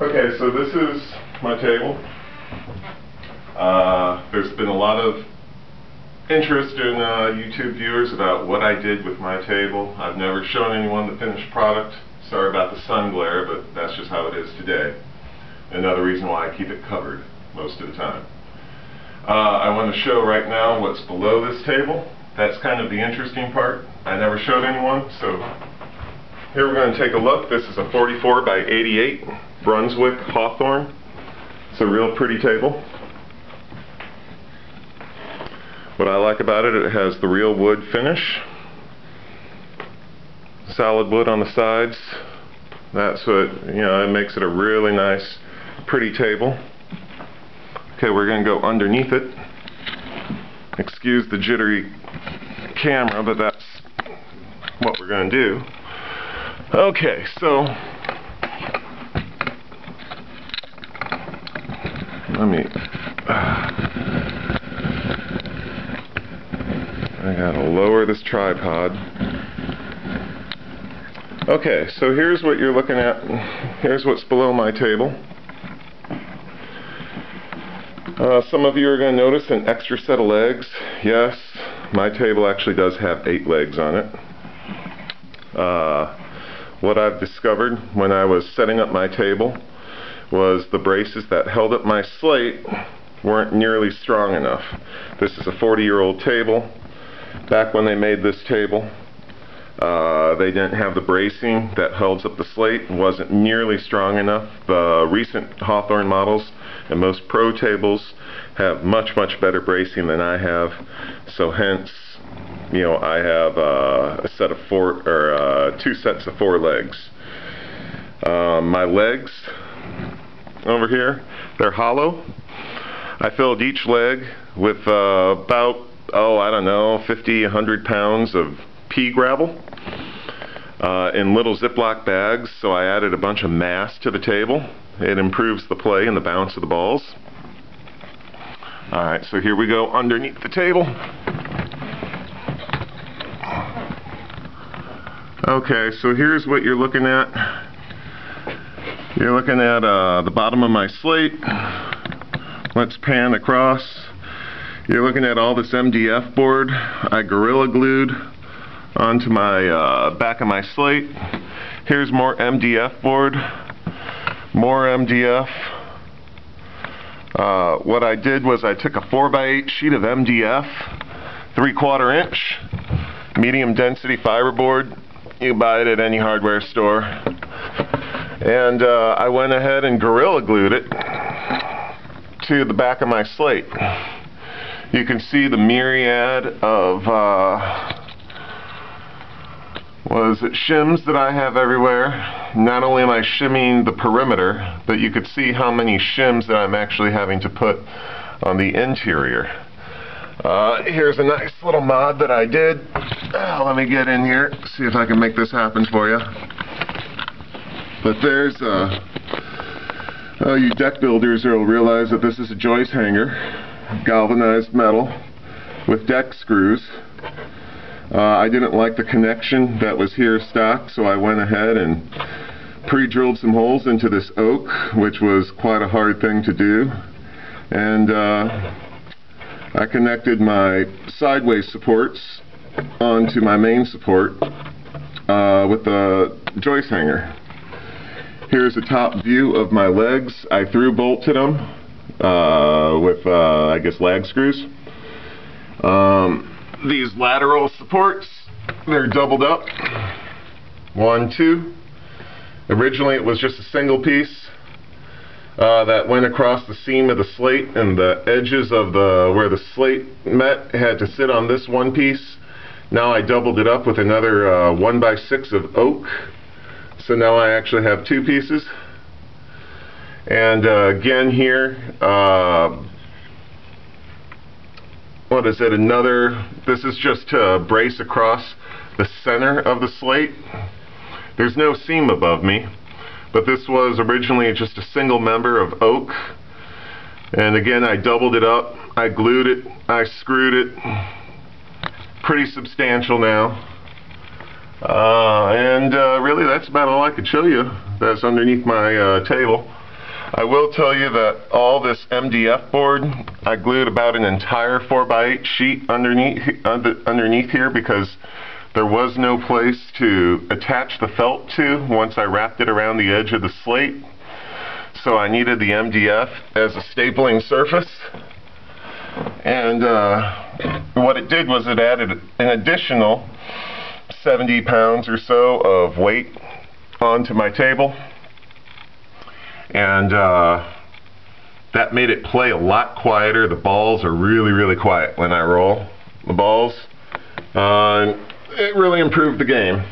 Okay, so this is my table. There's been a lot of interest in YouTube viewers about what I did with my table. I've never shown anyone the finished product. Sorry about the sun glare, but that's just how it is today. Another reason why I keep it covered most of the time. I want to show right now what's below this table. That's kind of the interesting part. I never showed anyone, so here we're going to take a look. This is a 44 by 88 Brunswick Hawthorne. It's a real pretty table. What I like about it, it has the real wood finish. Solid wood on the sides. That's what, it makes it a really nice, pretty table. Okay, we're going to go underneath it. Excuse the jittery camera, but that's what we're going to do. Okay, so let me I gotta lower this tripod. Okay, so here's what you're looking at. Here's what's below my table. Some of you are going to notice an extra set of legs. Yes, my table actually does have 8 legs on it. What I've discovered when I was setting up my table was the braces that held up my slate weren't nearly strong enough. This is a 40-year-old table. Back when they made this table, they didn't have the bracing that holds up the slate. It wasn't nearly strong enough. The recent Hawthorne models and most pro tables have much better bracing than I have. So hence, I have a set of 2 sets of 4 legs. My legs over here, they're hollow. I filled each leg with about, I don't know, 50, 100 pounds of pea gravel in little Ziploc bags, so I added a bunch of mass to the table. It improves the play and the bounce of the balls. Alright, so here we go underneath the table. Okay, so here's what you're looking at. You're looking at the bottom of my slate. Let's pan across. You're looking at all this MDF board I Gorilla Glued onto my back of my slate. Here's more MDF board. More MDF. What I did was I took a 4x8 sheet of MDF, 3/4 inch, medium density fiberboard. You can buy it at any hardware store. And I went ahead and Gorilla Glued it to the back of my slate. You can see the myriad of shims that I have everywhere. Not only am I shimming the perimeter, but you could see how many shims that I'm actually having to put on the interior. Here's a nice little mod that I did. Let me get in here, see if I can make this happen for you. But there's you deck builders will realize that this is a joist hanger, galvanized metal with deck screws. I didn't like the connection that was here stock, so I went ahead and pre-drilled some holes into this oak, which was quite a hard thing to do. And I connected my sideways supports onto my main support with the joist hanger. Here's a top view of my legs. I through bolted them with, I guess, lag screws. These lateral supports, they're doubled up. 1, 2. Originally it was just a single piece that went across the seam of the slate, and the edges of where the slate met had to sit on this one piece. Now I doubled it up with another 1x6 of oak. So now I actually have 2 pieces. And again here, what is it, this is just to brace across the center of the slate. There's no seam above me, but this was originally just a single member of oak. And again, I doubled it up, I glued it, I screwed it. Pretty substantial now. And really really, that's about all I could show you that's underneath my table. I will tell you that all this MDF board, I glued about an entire 4x8 sheet underneath here because there was no place to attach the felt to once I wrapped it around the edge of the slate. So I needed the MDF as a stapling surface. And what it did was it added an additional 70 pounds or so of weight onto my table. And that made it play a lot quieter. The balls are really, really quiet when I roll the balls. It really improved the game.